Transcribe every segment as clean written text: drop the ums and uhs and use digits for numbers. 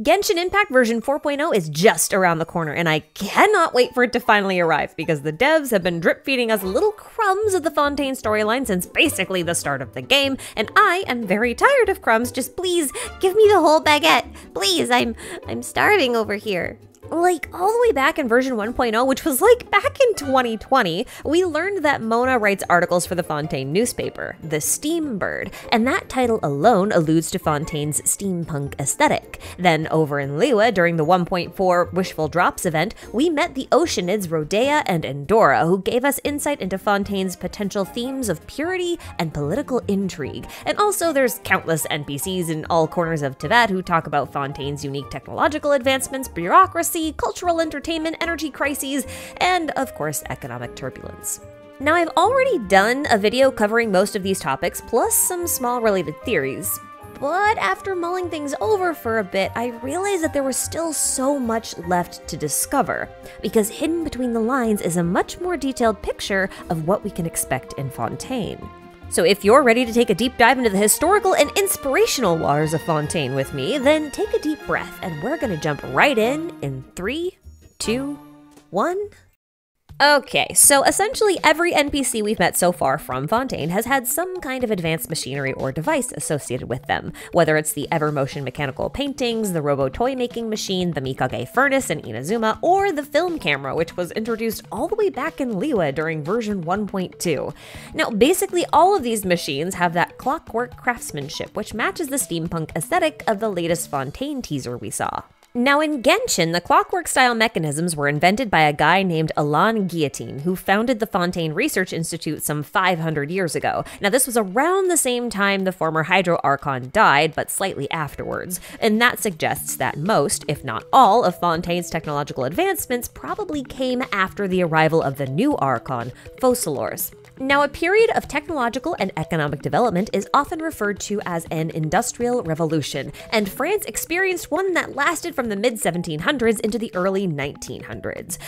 Genshin Impact version 4.0 is just around the corner, and I cannot wait for it to finally arrive because the devs have been drip feeding us little crumbs of the Fontaine storyline since basically the start of the game, and I am very tired of crumbs. Just please give me the whole baguette. Please, I'm starving over here. Like, all the way back in version 1.0, which was like back in 2020, we learned that Mona writes articles for the Fontaine newspaper, The Steam Bird, and that title alone alludes to Fontaine's steampunk aesthetic. Then over in Liyue, during the 1.4 Wishful Drops event, we met the Oceanids Rodea and Endora, who gave us insight into Fontaine's potential themes of purity and political intrigue. And also there's countless NPCs in all corners of Tibet who talk about Fontaine's unique technological advancements, bureaucracy, cultural entertainment, energy crises, and of course, economic turbulence. Now, I've already done a video covering most of these topics, plus some small related theories. But after mulling things over for a bit, I realized that there was still so much left to discover, because hidden between the lines is a much more detailed picture of what we can expect in Fontaine. So if you're ready to take a deep dive into the historical and inspirational waters of Fontaine with me, then take a deep breath and we're gonna jump right in 3, 2, 1. Okay, so essentially every NPC we've met so far from Fontaine has had some kind of advanced machinery or device associated with them, whether it's the ever-motion mechanical paintings, the robo-toy-making machine, the Mikage furnace in Inazuma, or the film camera, which was introduced all the way back in Liyue during version 1.2. Now, basically all of these machines have that clockwork craftsmanship, which matches the steampunk aesthetic of the latest Fontaine teaser we saw. Now in Genshin, the clockwork-style mechanisms were invented by a guy named Alain Guillotine, who founded the Fontaine Research Institute some 500 years ago. Now this was around the same time the former Hydro Archon died, but slightly afterwards, and that suggests that most, if not all, of Fontaine's technological advancements probably came after the arrival of the new Archon, Focalors. Now, a period of technological and economic development is often referred to as an industrial revolution, and France experienced one that lasted from the mid-1700s into the early 1900s.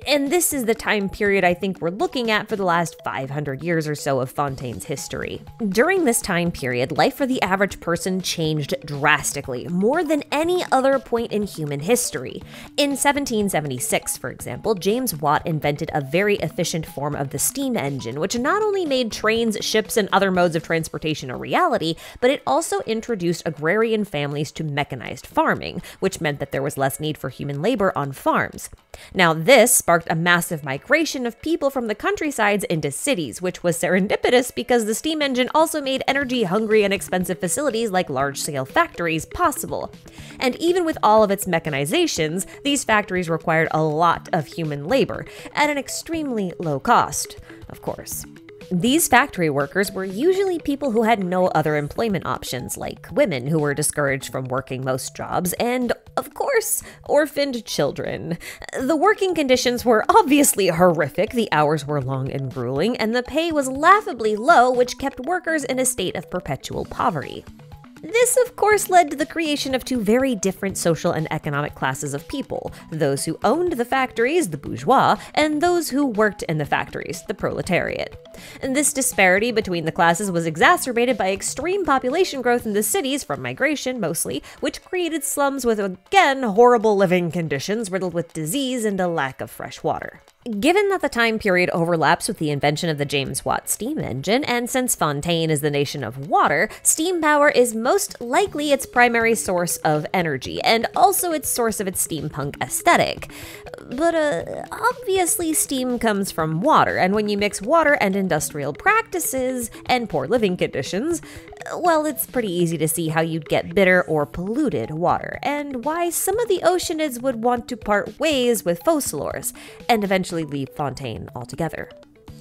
And this is the time period I think we're looking at for the last 500 years or so of Fontaine's history. During this time period, life for the average person changed drastically, more than any other point in human history. In 1776, for example, James Watt invented a very efficient form of the steam engine, which not only made trains, ships, and other modes of transportation a reality, but it also introduced agrarian families to mechanized farming, which meant that there was less need for human labor on farms. Now, this sparked a massive migration of people from the countrysides into cities, which was serendipitous because the steam engine also made energy-hungry and expensive facilities like large-scale factories possible. And even with all of its mechanizations, these factories required a lot of human labor, at an extremely low cost, of course. These factory workers were usually people who had no other employment options, like women who were discouraged from working most jobs, and, of course, orphaned children. The working conditions were obviously horrific, the hours were long and grueling, and the pay was laughably low, which kept workers in a state of perpetual poverty. This, of course, led to the creation of two very different social and economic classes of people, those who owned the factories, the bourgeois, and those who worked in the factories, the proletariat. And this disparity between the classes was exacerbated by extreme population growth in the cities, from migration mostly, which created slums with, again, horrible living conditions riddled with disease and a lack of fresh water. Given that the time period overlaps with the invention of the James Watt steam engine, and since Fontaine is the nation of water, steam power is most likely its primary source of energy, and also its source of its steampunk aesthetic. But obviously steam comes from water, and when you mix water and industrial practices and poor living conditions, well, it's pretty easy to see how you'd get bitter or polluted water, and why some of the Oceanids would want to part ways with Focalors, and eventually leave Fontaine altogether.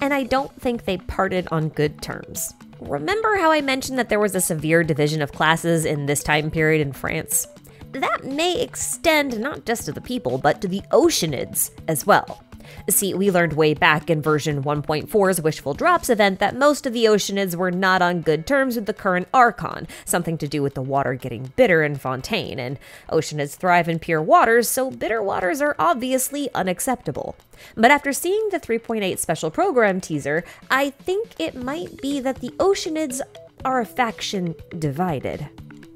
And I don't think they parted on good terms. Remember how I mentioned that there was a severe division of classes in this time period in France? That may extend not just to the people, but to the Oceanids as well. See, we learned way back in version 1.4's Wishful Drops event that most of the Oceanids were not on good terms with the current Archon, something to do with the water getting bitter in Fontaine, and Oceanids thrive in pure waters, so bitter waters are obviously unacceptable. But after seeing the 3.8 special program teaser, I think it might be that the Oceanids are a faction divided.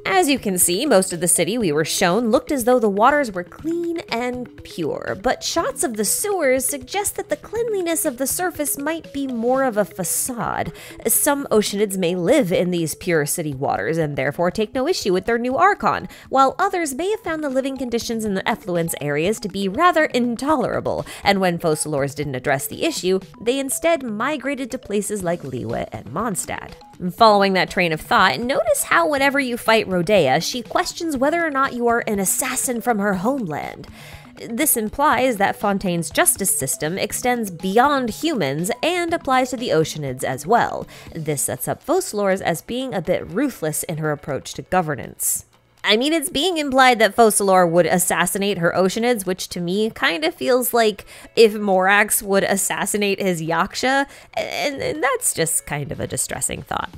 As you can see, most of the city we were shown looked as though the waters were clean and pure, but shots of the sewers suggest that the cleanliness of the surface might be more of a facade. Some Oceanids may live in these pure city waters and therefore take no issue with their new Archon, while others may have found the living conditions in the effluence areas to be rather intolerable, and when Focalors didn't address the issue, they instead migrated to places like Liyue and Mondstadt. Following that train of thought, notice how whenever you fight Rodea, she questions whether or not you are an assassin from her homeland. This implies that Fontaine's justice system extends beyond humans and applies to the Oceanids as well. This sets up Focalors as being a bit ruthless in her approach to governance. I mean, it's being implied that Focalor would assassinate her Oceanids, which to me kind of feels like if Morax would assassinate his Yaksha, and that's just kind of a distressing thought.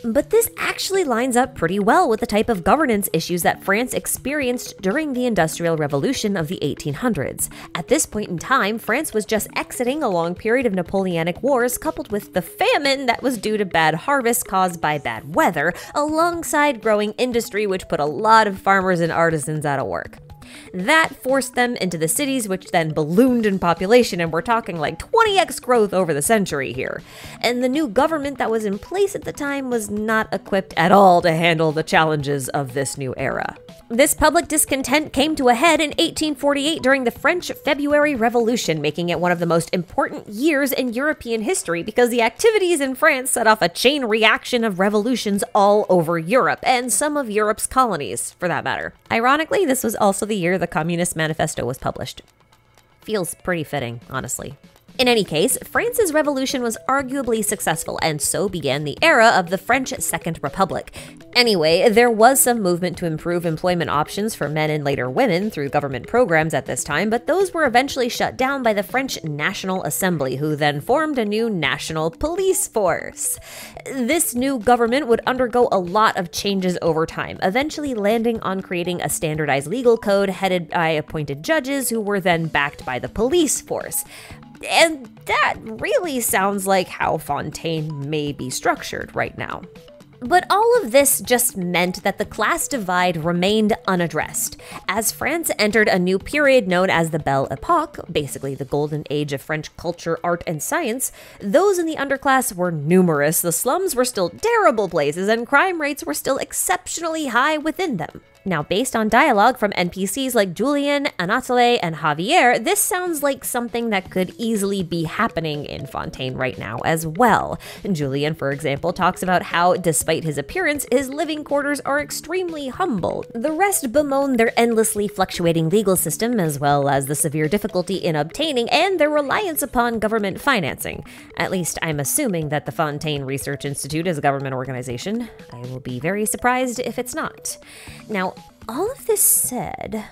But this actually lines up pretty well with the type of governance issues that France experienced during the Industrial Revolution of the 1800s. At this point in time, France was just exiting a long period of Napoleonic wars coupled with the famine that was due to bad harvests caused by bad weather, alongside growing industry which put a lot of farmers and artisans out of work. That forced them into the cities, which then ballooned in population, and we're talking like 20x growth over the century here. And the new government that was in place at the time was not equipped at all to handle the challenges of this new era. This public discontent came to a head in 1848 during the French February Revolution, making it one of the most important years in European history because the activities in France set off a chain reaction of revolutions all over Europe, and some of Europe's colonies, for that matter. Ironically, this was also the year the Communist Manifesto was published. Feels pretty fitting, honestly. In any case, France's revolution was arguably successful, and so began the era of the French Second Republic. Anyway, there was some movement to improve employment options for men and later women through government programs at this time, but those were eventually shut down by the French National Assembly, who then formed a new national police force. This new government would undergo a lot of changes over time, eventually landing on creating a standardized legal code headed by appointed judges who were then backed by the police force. And that really sounds like how Fontaine may be structured right now. But all of this just meant that the class divide remained unaddressed. As France entered a new period known as the Belle Epoque, basically the golden age of French culture, art, and science, those in the underclass were numerous, the slums were still terrible places, and crime rates were still exceptionally high within them. Now, based on dialogue from NPCs like Julien, Anatole, and Javier, this sounds like something that could easily be happening in Fontaine right now as well. Julien, for example, talks about how, despite his appearance, his living quarters are extremely humble. The rest bemoan their endlessly fluctuating legal system, as well as the severe difficulty in obtaining and their reliance upon government financing. At least, I'm assuming that the Fontaine Research Institute is a government organization. I will be very surprised if it's not. Now, all of this said,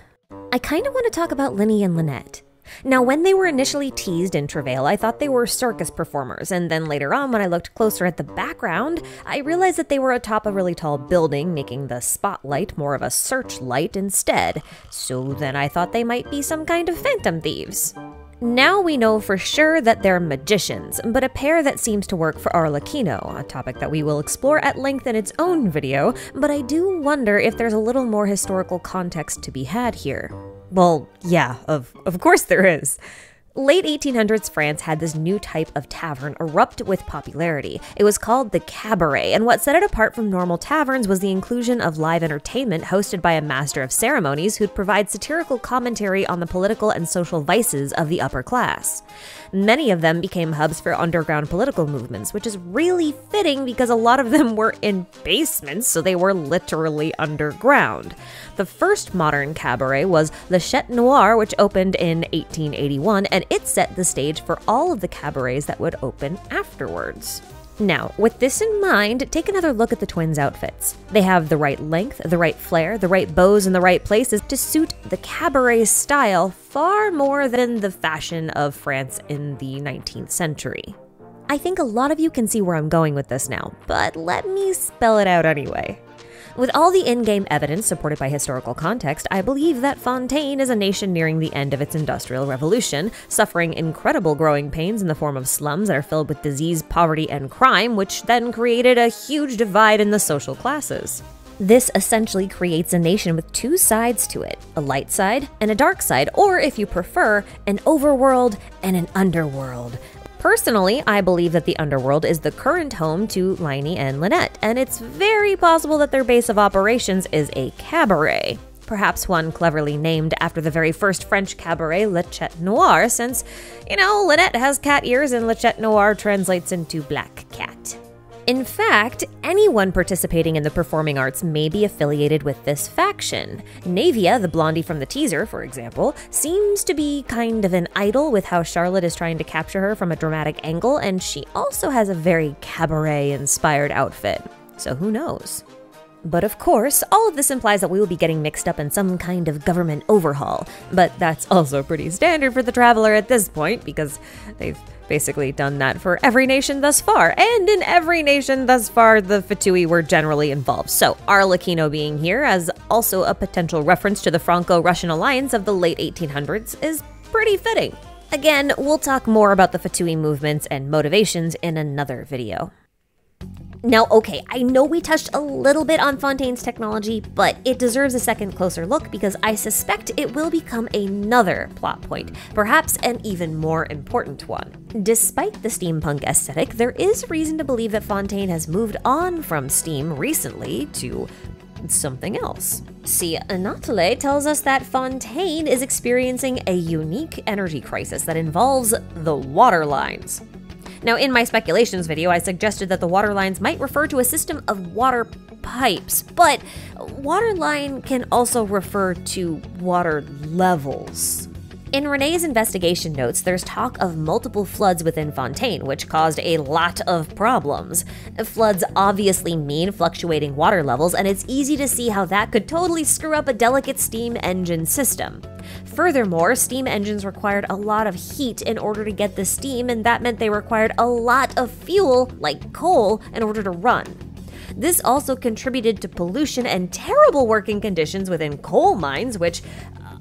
I kind of want to talk about Linny and Lynette. Now, when they were initially teased in Travail, I thought they were circus performers, and then later on, when I looked closer at the background, I realized that they were atop a really tall building, making the spotlight more of a searchlight instead. So then I thought they might be some kind of phantom thieves. Now we know for sure that they're magicians, but a pair that seems to work for Arlecchino, a topic that we will explore at length in its own video, but I do wonder if there's a little more historical context to be had here. Well, yeah, of course there is. Late 1800s France had this new type of tavern erupt with popularity. It was called the cabaret, and what set it apart from normal taverns was the inclusion of live entertainment hosted by a master of ceremonies who'd provide satirical commentary on the political and social vices of the upper class. Many of them became hubs for underground political movements, which is really fitting because a lot of them were in basements, so they were literally underground. The first modern cabaret was Le Chat Noir, which opened in 1881, and it set the stage for all of the cabarets that would open afterwards. Now, with this in mind, take another look at the twins' outfits. They have the right length, the right flare, the right bows in the right places to suit the cabaret style far more than the fashion of France in the 19th century. I think a lot of you can see where I'm going with this now, but let me spell it out anyway. With all the in-game evidence supported by historical context, I believe that Fontaine is a nation nearing the end of its industrial revolution, suffering incredible growing pains in the form of slums that are filled with disease, poverty, and crime, which then created a huge divide in the social classes. This essentially creates a nation with two sides to it, a light side and a dark side, or if you prefer, an overworld and an underworld. Personally, I believe that the underworld is the current home to Lynie and Lynette, and it's very possible that their base of operations is a cabaret. Perhaps one cleverly named after the very first French cabaret, Le Chat Noir, since, Lynette has cat ears and Le Chat Noir translates into black cat. In fact, anyone participating in the performing arts may be affiliated with this faction. Navia, the blondie from the teaser, for example, seems to be kind of an idol with how Charlotte is trying to capture her from a dramatic angle, and she also has a very cabaret-inspired outfit. So who knows? But of course, all of this implies that we will be getting mixed up in some kind of government overhaul. But that's also pretty standard for the Traveler at this point, because they've basically done that for every nation thus far. And in every nation thus far, the Fatui were generally involved. So Arlecchino being here as also a potential reference to the Franco-Russian alliance of the late 1800s is pretty fitting. Again, we'll talk more about the Fatui movements and motivations in another video. Now, okay, I know we touched a little bit on Fontaine's technology, but it deserves a second closer look because I suspect it will become another plot point, perhaps an even more important one. Despite the steampunk aesthetic, there is reason to believe that Fontaine has moved on from steam recently to something else. See, Anatole tells us that Fontaine is experiencing a unique energy crisis that involves the water lines. Now, in my speculations video, I suggested that the water lines might refer to a system of water pipes, but water line can also refer to water levels. In Renee's investigation notes, there's talk of multiple floods within Fontaine, which caused a lot of problems. Floods obviously mean fluctuating water levels, and it's easy to see how that could totally screw up a delicate steam engine system. Furthermore, steam engines required a lot of heat in order to get the steam, and that meant they required a lot of fuel, like coal, in order to run. This also contributed to pollution and terrible working conditions within coal mines, which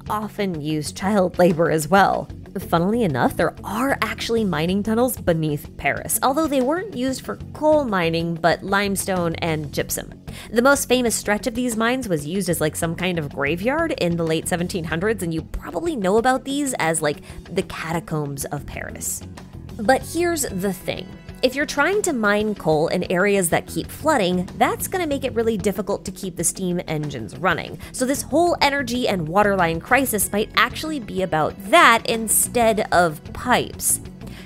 often use child labor as well. Funnily enough, there are actually mining tunnels beneath Paris, although they weren't used for coal mining, but limestone and gypsum. The most famous stretch of these mines was used as like some kind of graveyard in the late 1700s, and you probably know about these as like the catacombs of Paris. But here's the thing. If you're trying to mine coal in areas that keep flooding, that's going to make it really difficult to keep the steam engines running. So this whole energy and waterline crisis might actually be about that instead of pipes.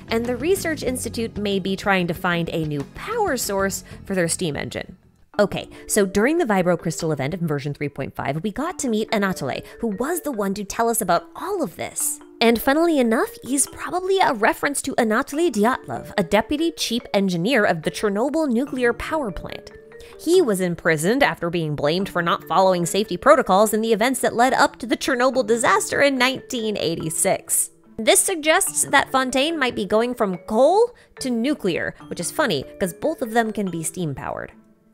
And the Research Institute may be trying to find a new power source for their steam engine. Okay, so during the Vibrocrystal event in version 3.5, we got to meet Anatole, who was the one to tell us about all of this. And funnily enough, he's probably a reference to Anatoly Dyatlov, a deputy chief engineer of the Chernobyl nuclear power plant. He was imprisoned after being blamed for not following safety protocols in the events that led up to the Chernobyl disaster in 1986. This suggests that Fontaine might be going from coal to nuclear, which is funny because both of them can be steam-powered.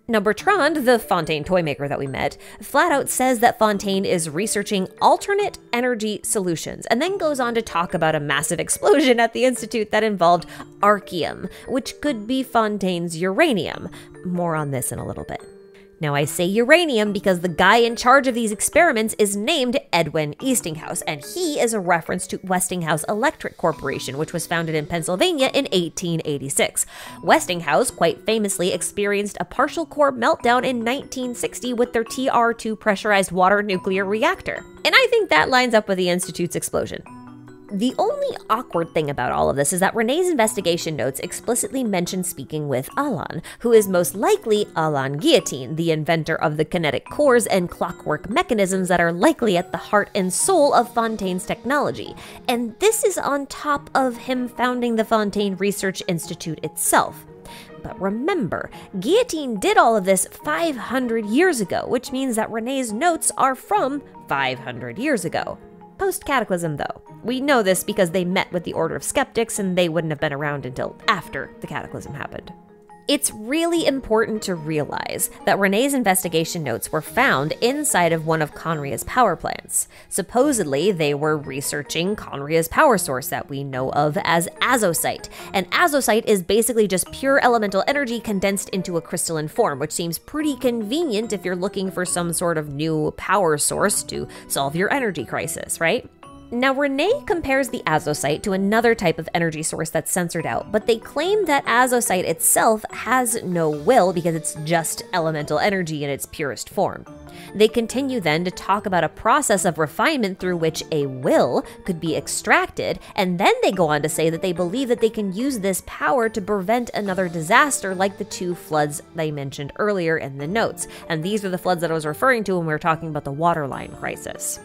Now, Bertrand, the Fontaine toy maker that we met, flat out says that Fontaine is researching alternate energy solutions, and then goes on to talk about a massive explosion at the Institute that involved archium, which could be Fontaine's uranium. More on this in a little bit. Now, I say uranium because the guy in charge of these experiments is named Edwin Eastinghouse, and he is a reference to Westinghouse Electric Corporation, which was founded in Pennsylvania in 1886. Westinghouse quite famously experienced a partial core meltdown in 1960 with their TR2 pressurized water nuclear reactor. And I think that lines up with the Institute's explosion. The only awkward thing about all of this is that Renee's investigation notes explicitly mention speaking with Alain, who is most likely Alain Guillotine, the inventor of the kinetic cores and clockwork mechanisms that are likely at the heart and soul of Fontaine's technology. And this is on top of him founding the Fontaine Research Institute itself. But remember, Guillotine did all of this 500 years ago, which means that Renee's notes are from 500 years ago. Post-Cataclysm, though. We know this because they met with the Order of Skeptics, and they wouldn't have been around until after the Cataclysm happened. It's really important to realize that Renee's investigation notes were found inside of one of Conria's power plants. Supposedly, they were researching Conria's power source that we know of as azosite. And azosite is basically just pure elemental energy condensed into a crystalline form, which seems pretty convenient if you're looking for some sort of new power source to solve your energy crisis, right? Now, Renee compares the azosite to another type of energy source that's censored out, but they claim that azosite itself has no will because it's just elemental energy in its purest form. They continue then to talk about a process of refinement through which a will could be extracted, and then they go on to say that they believe that they can use this power to prevent another disaster like the 2 floods they mentioned earlier in the notes. And these are the floods that I was referring to when we were talking about the waterline crisis.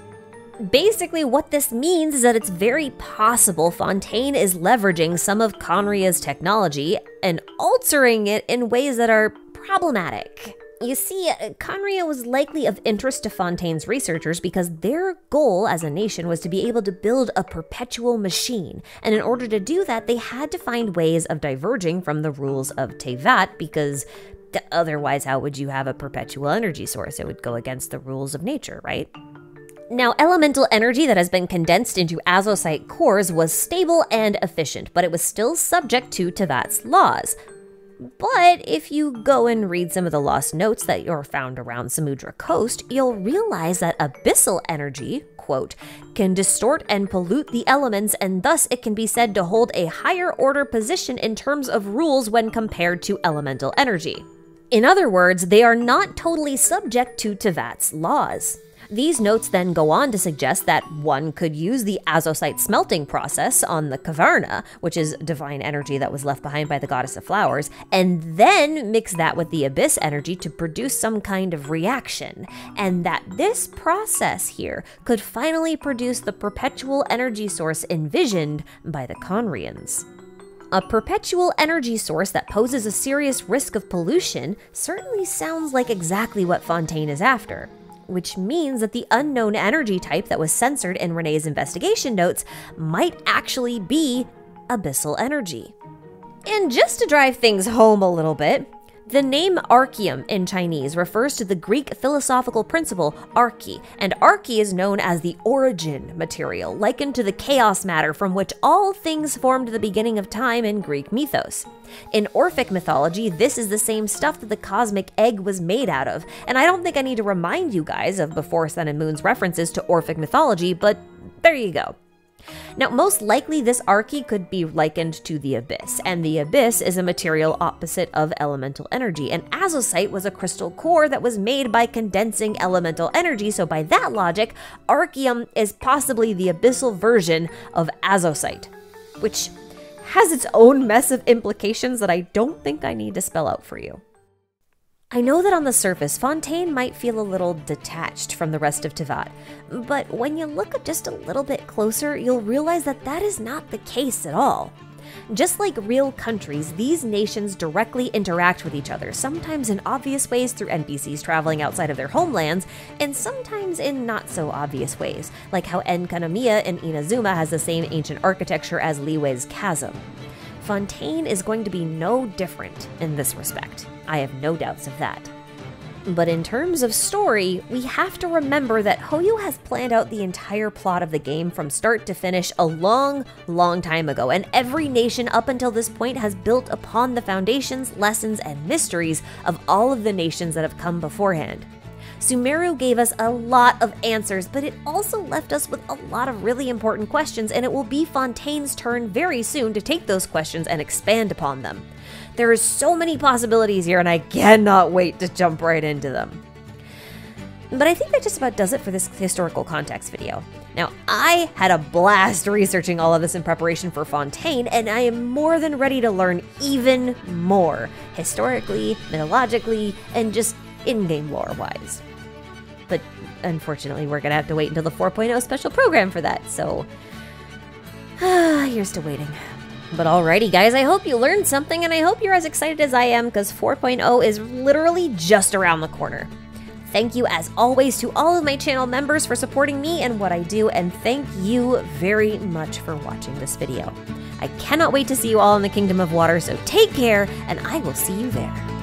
Basically, what this means is that it's very possible Fontaine is leveraging some of Conria's technology and altering it in ways that are problematic. You see, Conria was likely of interest to Fontaine's researchers because their goal as a nation was to be able to build a perpetual machine, and in order to do that, they had to find ways of diverging from the rules of Tevat because otherwise, how would you have a perpetual energy source? It would go against the rules of nature, right? Now, elemental energy that has been condensed into azosite cores was stable and efficient, but it was still subject to Tevat's laws. But if you go and read some of the lost notes that are found around Samudra Coast, you'll realize that abyssal energy, quote, can distort and pollute the elements, and thus it can be said to hold a higher order position in terms of rules when compared to elemental energy. In other words, they are not totally subject to Tevat's laws. These notes then go on to suggest that one could use the azosite smelting process on the Caverna, which is divine energy that was left behind by the goddess of flowers, and then mix that with the abyss energy to produce some kind of reaction, and that this process here could finally produce the perpetual energy source envisioned by the Conrians. A perpetual energy source that poses a serious risk of pollution certainly sounds like exactly what Fontaine is after. Which means that the unknown energy type that was censored in Renee's investigation notes might actually be abyssal energy. And just to drive things home a little bit, the name archeum in Chinese refers to the Greek philosophical principle arche, and arche is known as the origin material, likened to the chaos matter from which all things formed the beginning of time in Greek mythos. In Orphic mythology, this is the same stuff that the cosmic egg was made out of, and I don't think I need to remind you guys of Before Sun and Moon's references to Orphic mythology, but there you go. Now, most likely this arche could be likened to the abyss, and the abyss is a material opposite of elemental energy, and azosite was a crystal core that was made by condensing elemental energy, so by that logic, archeum is possibly the abyssal version of azosite, which has its own mess of implications that I don't think I need to spell out for you. I know that on the surface, Fontaine might feel a little detached from the rest of Tevat, but when you look just a little bit closer, you'll realize that that is not the case at all. Just like real countries, these nations directly interact with each other, sometimes in obvious ways through NPCs traveling outside of their homelands, and sometimes in not so obvious ways, like how Enkanomiya in Inazuma has the same ancient architecture as Liyue's Chasm. Fontaine is going to be no different in this respect. I have no doubts of that. But in terms of story, we have to remember that Hoyo has planned out the entire plot of the game from start to finish a long, long time ago, and every nation up until this point has built upon the foundations, lessons, and mysteries of all of the nations that have come beforehand. Sumeru gave us a lot of answers, but it also left us with a lot of really important questions, and it will be Fontaine's turn very soon to take those questions and expand upon them. There are so many possibilities here, and I cannot wait to jump right into them. But I think that just about does it for this historical context video. Now, I had a blast researching all of this in preparation for Fontaine, and I am more than ready to learn even more, historically, mythologically, and just in-game lore-wise. But unfortunately, we're gonna have to wait until the 4.0 special program for that, so here's to waiting. But alrighty guys, I hope you learned something, and I hope you're as excited as I am, because 4.0 is literally just around the corner. Thank you as always to all of my channel members for supporting me and what I do, and thank you very much for watching this video. I cannot wait to see you all in the Kingdom of Water, so take care, and I will see you there.